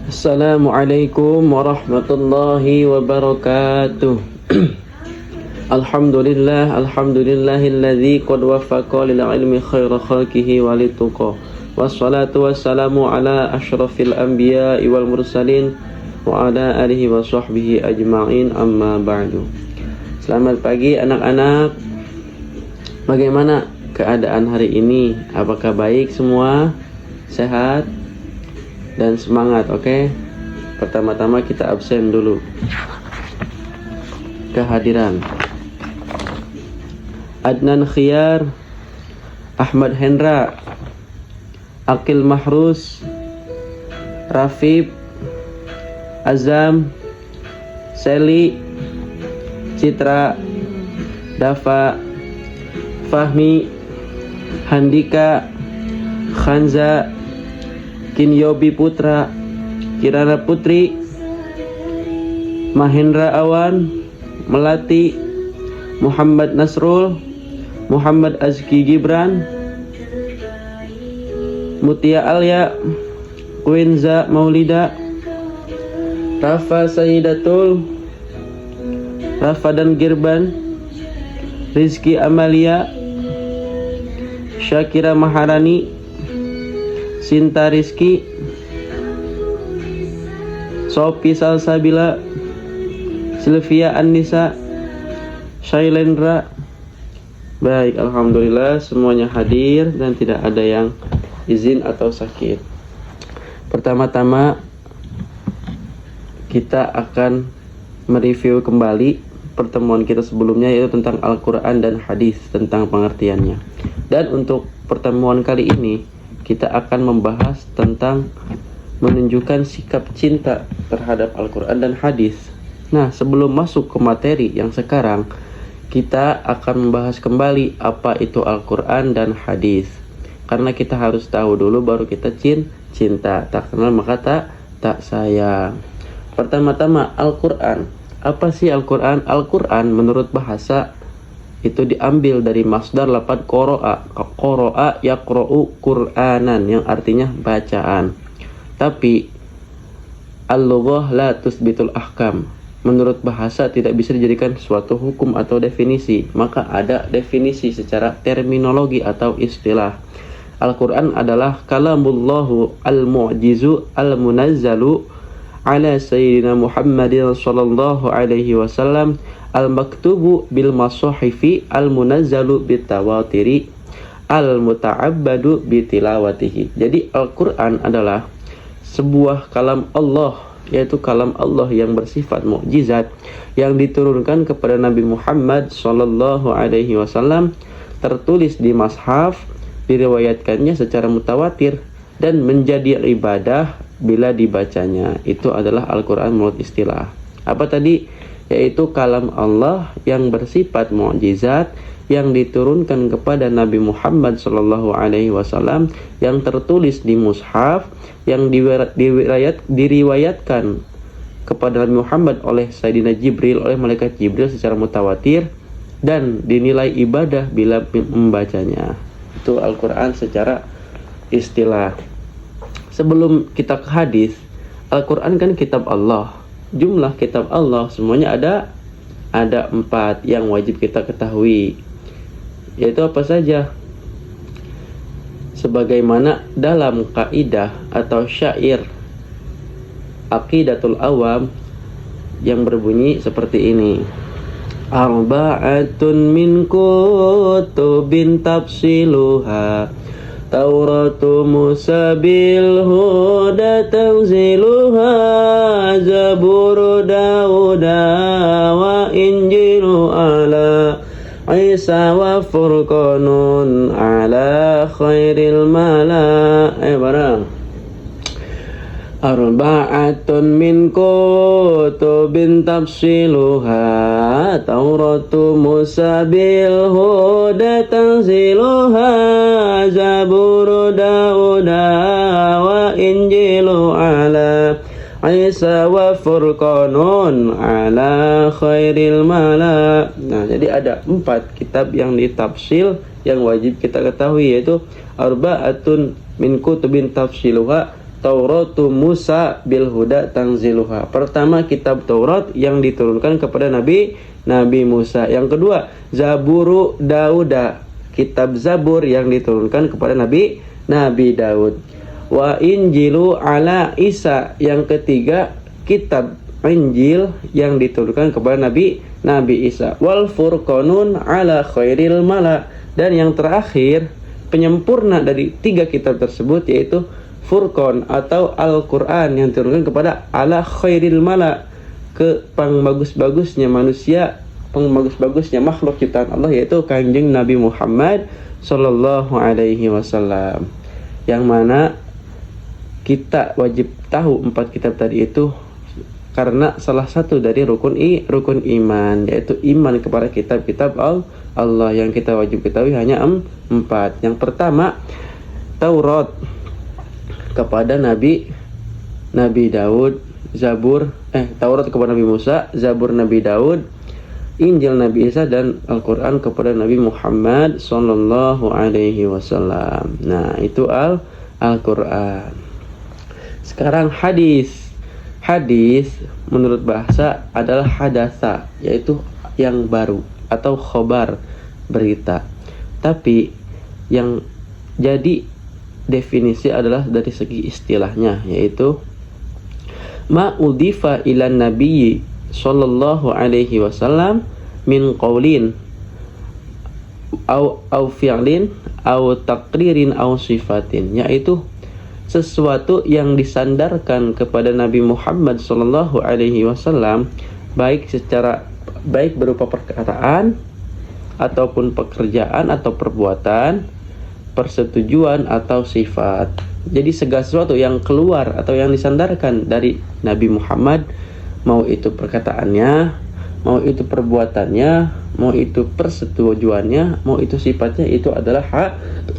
Assalamualaikum warahmatullahi wabarakatuh. Alhamdulillahilladzi qad waffaqa lil ilmi khaira khalqihi walituqa. Wassalatu wassalamu ala asyrafil anbiya'i wal mursalin wa ala alihi wa sahbihi ajma'in, amma ba'du. Selamat pagi anak-anak. Bagaimana keadaan hari ini? Apakah baik semua? Sehat? Dan semangat, oke? Pertama-tama kita absen dulu. Kehadiran Adnan Khiyar, Ahmad Hendra, Akil Mahrus, Rafib, Azam, Seli, Citra, Dafa, Fahmi, Handika, Khanza, Kinyobi Putra, Kirana Putri, Mahendra Awan, Melati, Muhammad Nasrul, Muhammad Azki Gibran, Mutia Alia, Quinza Maulida, Rafa Sayyidatul, Rafa dan Girban, Rizky Amalia, Syakira Maharani, Sinta Rizky, Sophie Salsabila, Sylvia Anissa, Shailendra. Baik, alhamdulillah semuanya hadir dan tidak ada yang izin atau sakit. Pertama-tama kita akan mereview kembali pertemuan kita sebelumnya, yaitu tentang Al-Quran dan hadis, tentang pengertiannya. Dan untuk pertemuan kali ini kita akan membahas tentang menunjukkan sikap cinta terhadap Al-Quran dan hadis. Nah, sebelum masuk ke materi yang sekarang, kita akan membahas kembali apa itu Al-Quran dan hadis. Karena kita harus tahu dulu baru kita cinta. Tak kenal maka tak sayang. Pertama-tama Al-Quran. Apa sih Al-Quran? Al-Quran menurut bahasa itu diambil dari masdar lafadz qoro'a yaqra'u Qur'anan, yang artinya bacaan. Tapi al-lughah la tusbitul ahkam. Menurut bahasa tidak bisa dijadikan suatu hukum atau definisi, maka ada definisi secara terminologi atau istilah. Al-Quran adalah kalamullahu al-mu'jizu al-munazzalu ala sayyidina Muhammadin sallallahu alaihi wasallam al-maktubu bil masahifi al-munazzalu bitawatiri al-muta'abbadu bitilawatihi. Jadi Al-Quran adalah sebuah kalam Allah, yaitu kalam Allah yang bersifat mukjizat, yang diturunkan kepada Nabi Muhammad sallallahu alaihi wasallam, tertulis di mushaf, diriwayatkannya secara mutawatir, dan menjadi ibadah bila dibacanya. Itu adalah Al-Quran menurut istilah. Apa tadi? Yaitu kalam Allah yang bersifat mukjizat, yang diturunkan kepada Nabi Muhammad sallallahu alaihi wasallam, yang tertulis di mushaf, yang diriwayatkan kepada Nabi Muhammad oleh Sayyidina Jibril, oleh malaikat Jibril secara mutawatir, dan dinilai ibadah bila membacanya. Itu Al-Quran secara istilah. Sebelum kita ke hadis, Al-Quran kan kitab Allah. Jumlah kitab Allah semuanya ada 4 yang wajib kita ketahui. Yaitu apa saja? Sebagaimana dalam kaidah atau syair Aqidatul Awam yang berbunyi seperti ini: Arba'atun min kutubin tafsiluha Tauratu Musa bil huda tanziluha Zaburu Dauda wa Injilu ala Isa wa Furqanun ala khairil mala. Barang Arba'atun min kutubin tafsiluha Tauratu Musa bil huda tanziluha Zaburu Dauda wa Injilu ala Isa wa Furqanun ala khairil mala. Nah, jadi ada 4 kitab yang ditafsil yang wajib kita ketahui, yaitu Arba'atun min kutubin tafsiluha Tauratu Musa bil huda tanziluha. Pertama, kitab Taurat yang diturunkan kepada Nabi Musa. Yang kedua, Zaburu Dauda, kitab Zabur yang diturunkan kepada Nabi Daud. Wa Injilu ala Isa. Yang ketiga, kitab Injil yang diturunkan kepada Nabi Isa. Wal Furqanun ala khairil mala. Dan yang terakhir, penyempurna dari 3 kitab tersebut, yaitu Furqan atau Al-Quran yang diturunkan kepada ala khairil mala, ke pengbagus-bagusnya manusia, pengbagus-bagusnya makhluk ciptaan Allah, yaitu Kanjeng Nabi Muhammad sallallahu alaihi wasallam. Yang mana kita wajib tahu 4 kitab tadi itu karena salah satu dari rukun iman, yaitu iman kepada kitab-kitab Allah yang kita wajib ketahui hanya 4. Yang pertama, Taurat kepada Nabi Daud, Taurat kepada Nabi Musa, Zabur Nabi Daud, Injil Nabi Isa, dan Al-Quran kepada Nabi Muhammad sallallahu alaihi wasallam. Nah, itu Al-Quran. Sekarang hadis. Hadis menurut bahasa adalah hadasa, yaitu yang baru atau khobar, berita. Tapi yang jadi definisi adalah dari segi istilahnya, yaitu ma udifa ilan nabiyyi sallallahu alaihi wasallam min qaulin au fi'lin au taqririn au sifatin, yaitu sesuatu yang disandarkan kepada Nabi Muhammad sallallahu alaihi wasallam, baik berupa perkataan ataupun pekerjaan atau perbuatan, persetujuan atau sifat. Jadi segala sesuatu yang keluar atau yang disandarkan dari Nabi Muhammad, mau itu perkataannya, mau itu perbuatannya, mau itu persetujuannya, mau itu sifatnya, itu adalah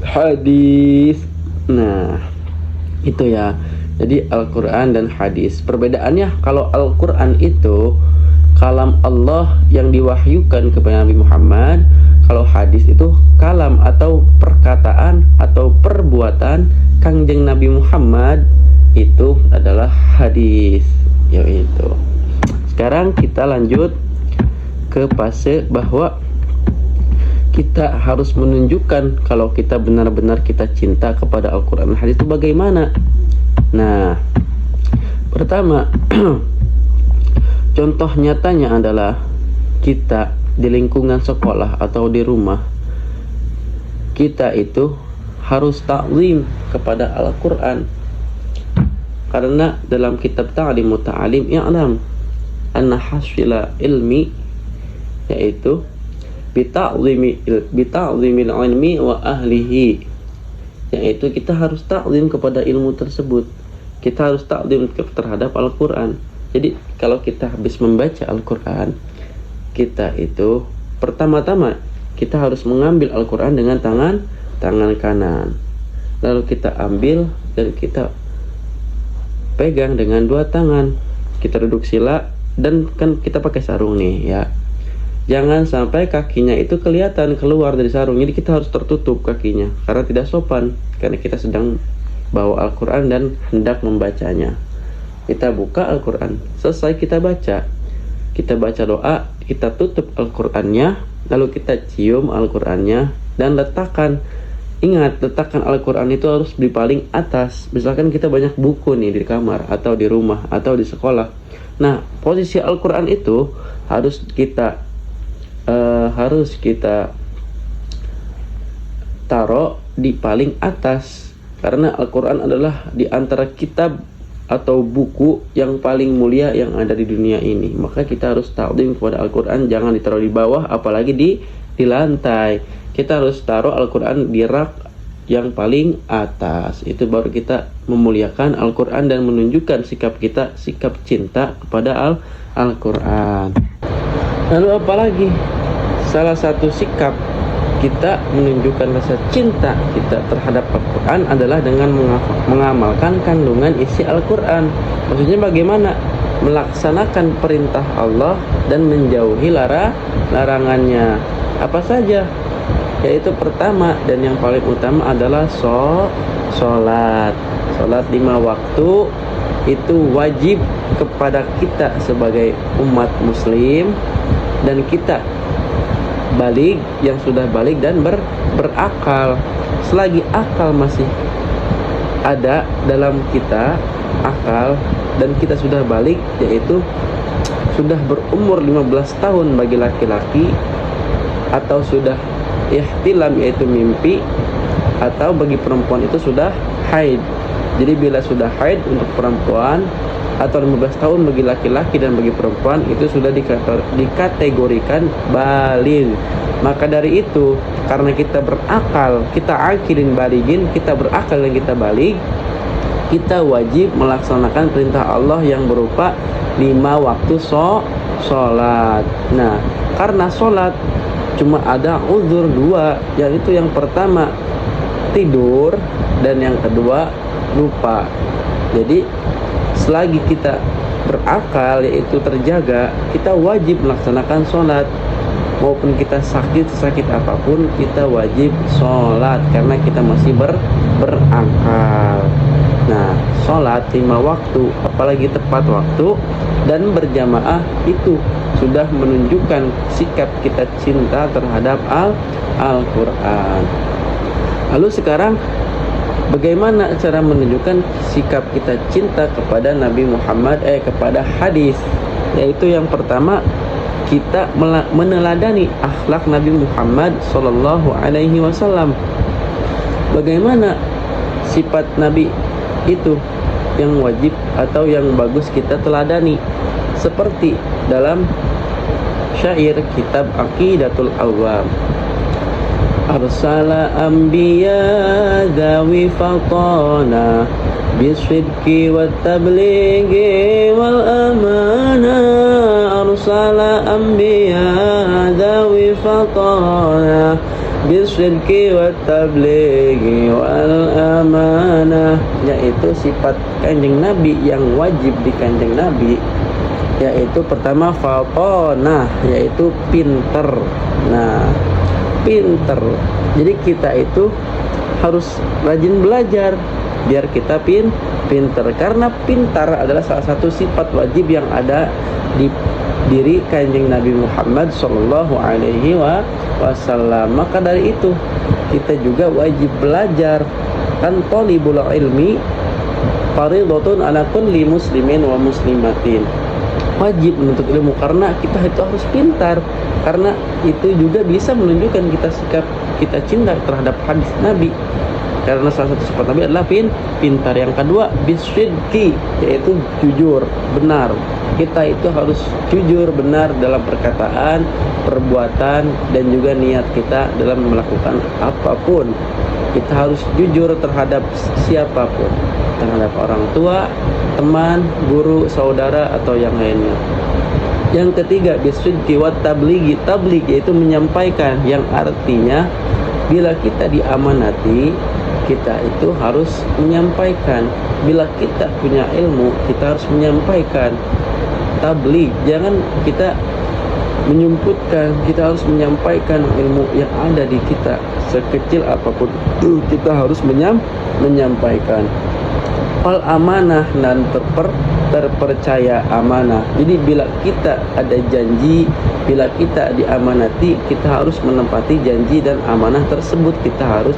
hadis. Nah, itu ya. Jadi Al-Quran dan hadis. Perbedaannya, kalau Al-Quran itu kalam Allah yang diwahyukan kepada Nabi Muhammad. Kalau hadis itu kalam atau perkataan atau perbuatan Kanjeng Nabi Muhammad, itu adalah hadis, yaitu. Sekarang kita lanjut ke fase bahwa kita harus menunjukkan kalau kita benar-benar kita cinta kepada Al-Quran dan hadis itu bagaimana. Nah, pertama, contoh nyatanya adalah kita di lingkungan sekolah atau di rumah, kita itu harus ta'zim kepada Al-Quran. Karena dalam kitab Ta'lim Muta'alim i'lam anna hasfila ilmi, yaitu bita'zimil ilmi wa ahlihi, yaitu kita harus ta'zim kepada ilmu tersebut, kita harus ta'zim terhadap Al-Quran. Jadi kalau kita habis membaca Al-Quran, kita itu pertama-tama kita harus mengambil Al-Quran dengan tangan kanan, lalu kita ambil dan kita pegang dengan 2 tangan, kita duduk sila, dan kan kita pakai sarung nih ya, jangan sampai kakinya itu kelihatan keluar dari sarung. Jadi kita harus tertutup kakinya karena tidak sopan, karena kita sedang bawa Al-Quran dan hendak membacanya. Kita buka Al-Quran, selesai kita baca doa, kita tutup Al-Qurannya, lalu kita cium Al-Qurannya dan letakkan. Ingat, letakkan Al-Quran itu harus di paling atas. Misalkan kita banyak buku nih di kamar atau di rumah atau di sekolah. Nah, posisi Al-Quran itu harus kita taruh di paling atas, karena Al-Quran adalah di antara kitab atau buku yang paling mulia yang ada di dunia ini. Maka kita harus ta'zim kepada Al-Quran, jangan ditaruh di bawah, apalagi di lantai. Kita harus taruh Al-Quran di rak yang paling atas. Itu baru kita memuliakan Al-Quran dan menunjukkan sikap kita, sikap cinta kepada Al-Quran. Lalu apalagi salah satu sikap kita menunjukkan rasa cinta kita terhadap Al-Quran adalah dengan mengamalkan kandungan isi Al-Quran. Maksudnya bagaimana? Melaksanakan perintah Allah dan menjauhi larangannya. Apa saja? Yaitu pertama dan yang paling utama adalah sholat. Sholat 5 waktu itu wajib kepada kita sebagai umat muslim, dan kita balik, yang sudah balik dan berakal. Selagi akal masih ada dalam kita, akal, dan kita sudah balik, yaitu sudah berumur 15 tahun bagi laki-laki, atau sudah ihtilam yaitu mimpi, atau bagi perempuan itu sudah haid. Jadi bila sudah haid untuk perempuan, atau 15 tahun bagi laki-laki dan bagi perempuan, itu sudah dikategorikan baligh. Maka dari itu, karena kita berakal, kita akilin balighin, kita berakal dan kita baligh, kita wajib melaksanakan perintah Allah yang berupa 5 waktu sholat. Nah, karena sholat cuma ada uzur 2, yaitu yang pertama tidur dan yang kedua lupa. Jadi selagi kita berakal, yaitu terjaga, kita wajib melaksanakan sholat. Maupun kita sakit apapun, kita wajib sholat karena kita masih berakal. Nah, sholat 5 waktu, apalagi tepat waktu dan berjamaah, itu sudah menunjukkan sikap kita cinta terhadap Al-Quran. Lalu sekarang, bagaimana cara menunjukkan sikap kita cinta kepada Nabi Muhammad, kepada hadis? Yaitu yang pertama, kita meneladani akhlak Nabi Muhammad sallallahu alaihi wasallam. Bagaimana sifat Nabi itu yang wajib atau yang bagus kita teladani? Seperti dalam syair kitab Aqidatul Awam, arsala anbiya dawi fatana bisidqi wat tablighi wal amana, arsala anbiya dawi fatana bisidqi wat tablighi wal amana, yaitu sifat kanjeng Nabi yang wajib di kanjeng Nabi, yaitu pertama fatana, yaitu pinter. Nah, pinter. Jadi kita itu harus rajin belajar biar kita pinter. Karena pintar adalah salah satu sifat wajib yang ada di diri kanjeng Nabi Muhammad sallallahu alaihi wasallam. Maka dari itu kita juga wajib belajar. Kan thalibul ilmi fardhatun ala kulli muslimin wa muslimatin. Wajib menuntut ilmu karena kita itu harus pintar, karena itu juga bisa menunjukkan kita sikap kita cinta terhadap hadis Nabi, karena salah satu sifat Nabi adalah pintar. Yang kedua bisidqi, yaitu jujur, benar. Kita itu harus jujur, benar dalam perkataan, perbuatan, dan juga niat kita dalam melakukan apapun. Kita harus jujur terhadap siapapun, terhadap orang tua, teman, guru, saudara, atau yang lainnya. Yang ketiga bisidqi wat tablighi, tabligh yaitu menyampaikan, yang artinya bila kita diamanati, kita itu harus menyampaikan. Bila kita punya ilmu, kita harus menyampaikan. Tabligh, jangan kita menyumputkan, kita harus menyampaikan ilmu yang ada di kita, sekecil apapun itu kita harus menyampaikan. Al amanah, dan terpercaya amanah. Jadi bila kita ada janji, bila kita diamanati, kita harus menepati janji dan amanah tersebut, kita harus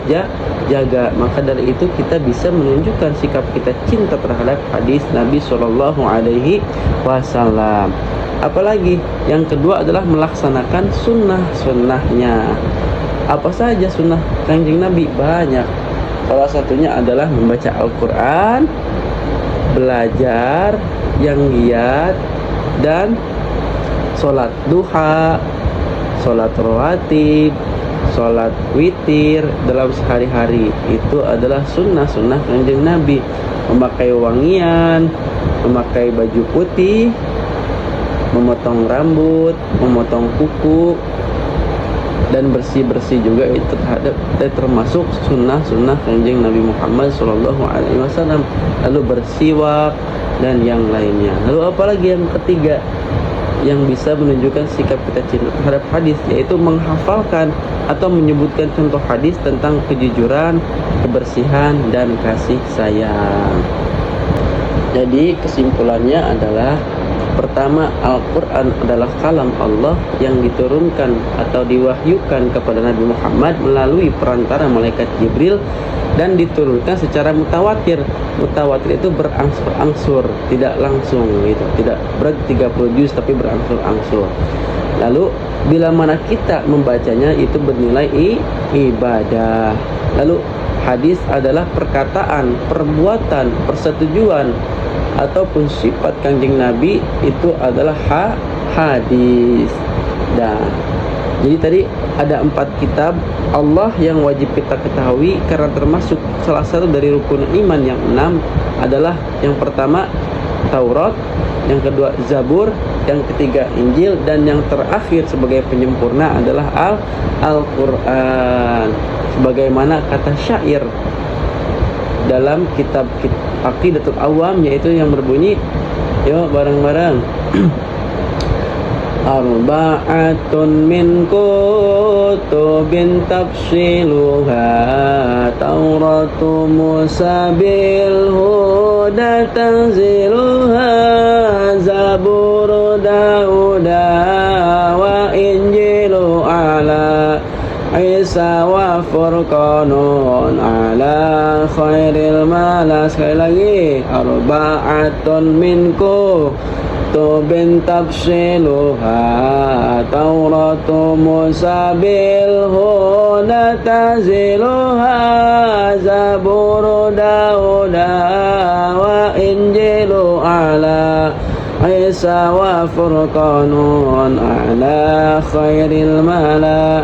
jaga. Maka dari itu kita bisa menunjukkan sikap kita cinta terhadap hadis Nabi sallallahu alaihi wasallam. Apalagi yang kedua adalah melaksanakan sunnah-sunnahnya. Apa saja sunnah kanjeng Nabi? Banyak. Salah satunya adalah membaca Al-Quran, belajar yang giat, dan sholat duha, sholat rawatib, sholat witir dalam sehari-hari. Itu adalah sunnah-sunnah kanjeng Nabi. Memakai wangian, memakai baju putih, memotong rambut, memotong kuku, dan bersih-bersih juga itu termasuk sunnah-sunnah kanjeng Nabi Muhammad SAW. Lalu bersiwak dan yang lainnya. Lalu apalagi yang ketiga? yang bisa menunjukkan sikap kita cinta terhadap hadis, yaitu menghafalkan atau menyebutkan contoh hadis tentang kejujuran, kebersihan, dan kasih sayang. Jadi kesimpulannya adalah, pertama, Al-Quran adalah kalam Allah yang diturunkan atau diwahyukan kepada Nabi Muhammad melalui perantara malaikat Jibril dan diturunkan secara mutawatir. Mutawatir itu berangsur-angsur, tidak langsung gitu. Tidak berarti 30 juz tapi berangsur-angsur. Lalu bila mana kita membacanya itu bernilai ibadah. Lalu hadis adalah perkataan, perbuatan, persetujuan ataupun sifat Kanjeng Nabi, itu adalah hadis. Nah, jadi tadi ada 4 kitab Allah yang wajib kita ketahui, karena termasuk salah satu dari rukun iman yang 6 adalah yang pertama Taurat, yang kedua Zabur, yang ketiga Injil, dan yang terakhir sebagai penyempurna adalah Al-Quran. Sebagaimana kata syair dalam kitab Aqidatul Awam, yaitu yang berbunyi, yuk bareng-bareng, arba'atun min kutubin tafsiluha Tauratu Musa bil huda tanziluha Zaburu Dauda wa Injilu ala Isa wa Furqanun ala khairil malas. Sekali lagi, arba'atun minku tubin tafsiluha Tauratu Musa bil huda taziluha Zaburu Dauda wa Injilu ala Isa wa Furqanun ala khairil mala.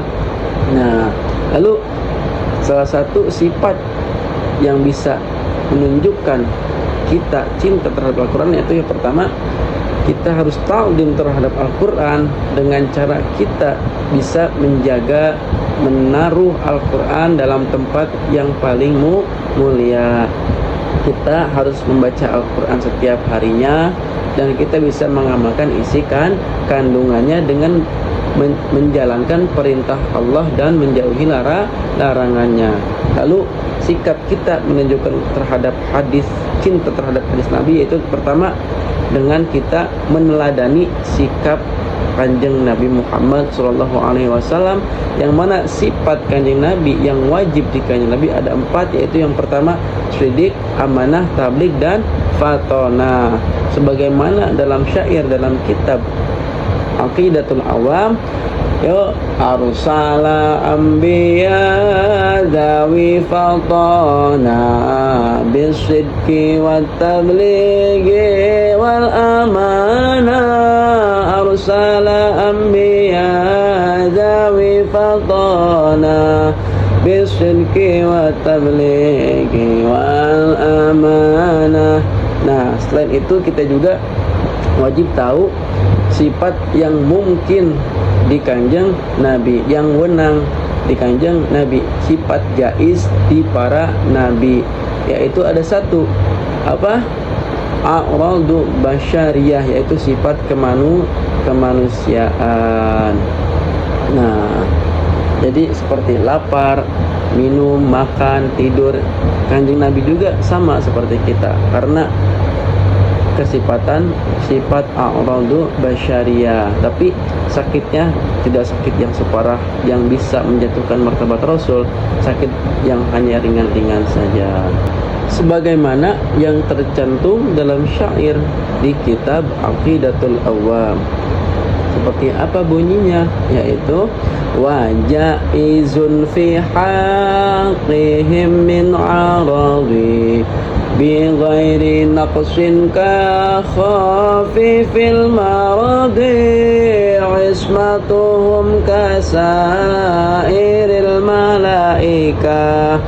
Nah, lalu salah satu sifat yang bisa menunjukkan kita cinta terhadap Al-Quran, yaitu yang pertama, kita harus ta'zim terhadap Al-Quran dengan cara kita bisa menjaga, menaruh Al-Quran dalam tempat yang paling mulia. Kita harus membaca Al-Quran setiap harinya, dan kita bisa mengamalkan isi kandungannya dengan menjalankan perintah Allah dan menjauhi larangannya. Lalu sikap kita menunjukkan terhadap hadis, cinta terhadap hadis Nabi, yaitu pertama dengan kita meneladani sikap Kanjeng Nabi Muhammad SAW, yang mana sifat Kanjeng Nabi yang wajib di Kanjeng Nabi ada 4, yaitu yang pertama shidik, amanah, tabligh, dan fatona. Sebagaimana dalam syair dalam kitab Aqidatul Awam, yo arsala anbiya dawi fatana bisidqi wat tablighi wal amana. Arsala anbiya dawi fatana bisidqi wat tablighi wal amana. Nah, selain itu kita juga wajib tahu sifat yang mungkin di Kanjeng Nabi, yang wenang di Kanjeng Nabi, sifat jaiz di para nabi, yaitu ada satu, apa? A'radu basyariyah, yaitu sifat kemanusiaan. Nah, jadi seperti lapar, minum, makan, tidur, Kanjeng Nabi juga sama seperti kita, karena kesifatan sifat a'radu basyariyah. Tapi sakitnya tidak sakit yang separah yang bisa menjatuhkan martabat Rasul, sakit yang hanya ringan-ringan saja, sebagaimana yang tercantum dalam syair di kitab Aqidatul Awam. Seperti apa bunyinya? Yaitu wajaizun fi haqqihim min aradi bi ghairi naqsin ka khafifil maradi ismatuhum kasairil malaika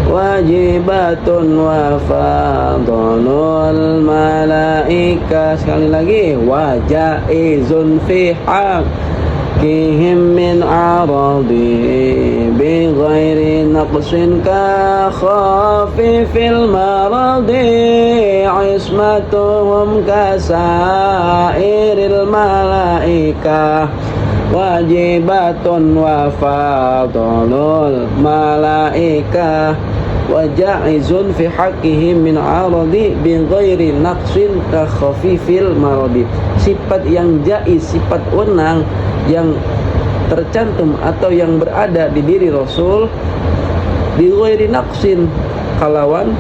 wajibatun wa fadlul malaika. Sekali lagi, wajaizun fi haq, حقهم من عرض بغير نقص كخفيف المرض عصمتهم كسائر الملائكة واجبة وفضل الملائكة وجائز في حقهم من عرض بغير نقص كخفيف المرض. Sifat yang jaiz, sifat wenang yang tercantum atau yang berada di diri Rasul bi ghairi naqsin, kalawan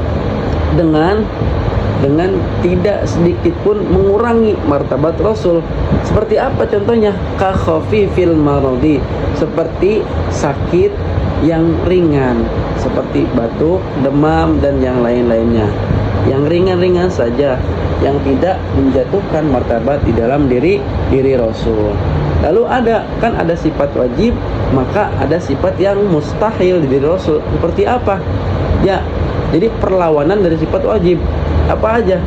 dengan tidak sedikit pun mengurangi martabat Rasul. Seperti apa contohnya? Ka khafifil maradi, seperti sakit yang ringan, seperti batuk, demam dan yang lain-lainnya. Yang ringan-ringan saja, yang tidak menjatuhkan martabat di dalam diri Rasul. Lalu ada sifat wajib, maka ada sifat yang mustahil di diri Rasul. Seperti apa? Ya, jadi perlawanan dari sifat wajib. Apa aja?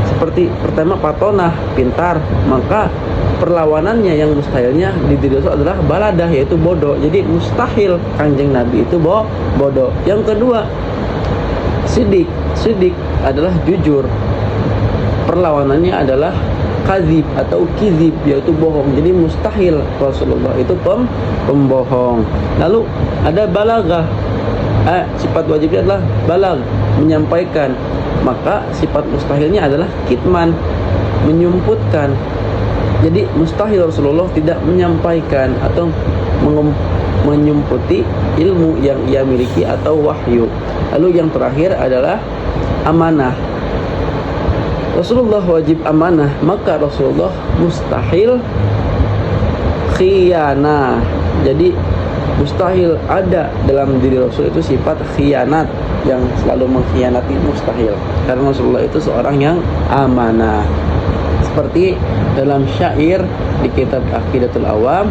Seperti pertama patonah, pintar, maka perlawanannya yang mustahilnya di diri Rasul adalah baladah, yaitu bodoh. Jadi mustahil Kanjeng Nabi itu bodoh. Yang kedua, sidik adalah jujur. Perlawanannya adalah kadzib atau kizib, yaitu bohong. Jadi mustahil Rasulullah itu pembohong. Lalu ada balaghah. Sifat wajibnya adalah balag, menyampaikan. Maka sifat mustahilnya adalah kitman, menyumputkan. Jadi mustahil Rasulullah tidak menyampaikan atau menyumputi ilmu yang ia miliki atau wahyu. Lalu yang terakhir adalah amanah. Rasulullah wajib amanah, maka Rasulullah mustahil khiyanah. Jadi mustahil ada dalam diri Rasul itu sifat khianat, yang selalu mengkhianati, mustahil. Karena Rasulullah itu seorang yang amanah. Seperti dalam syair di kitab Aqidatul Awam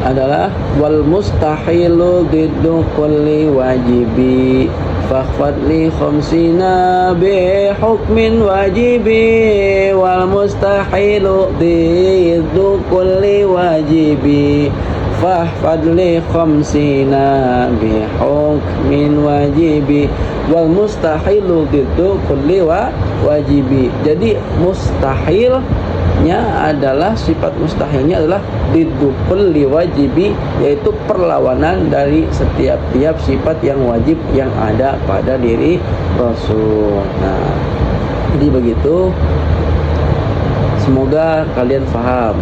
adalah wal mustahilu diddu kulli wajibi fakhfad li khamsina bi hukmin wajibi wal mustahilu diddu kulli wajibi fahfad li khamsina bi hukmin wajibi wal mustahilu diddu kulli wajibi. Jadi mustahilnya adalah, sifat mustahilnya adalah diddu kulli wajibi, yaitu perlawanan dari setiap sifat yang wajib yang ada pada diri Rasul. Nah, jadi begitu. Semoga kalian paham.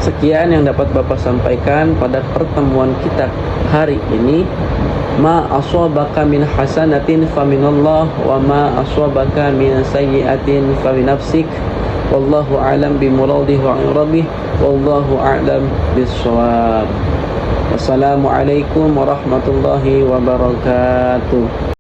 Sekian yang dapat Bapak sampaikan pada pertemuan kita hari ini. Ma aswabaka min hasanatin faminallah wa ma aswabaka min sayyi'atin faminafsik. Wallahu a'lam bimuradihi wa irabih. Wallahu a'lam bissawab. Wassalamualaikum warahmatullahi wabarakatuh.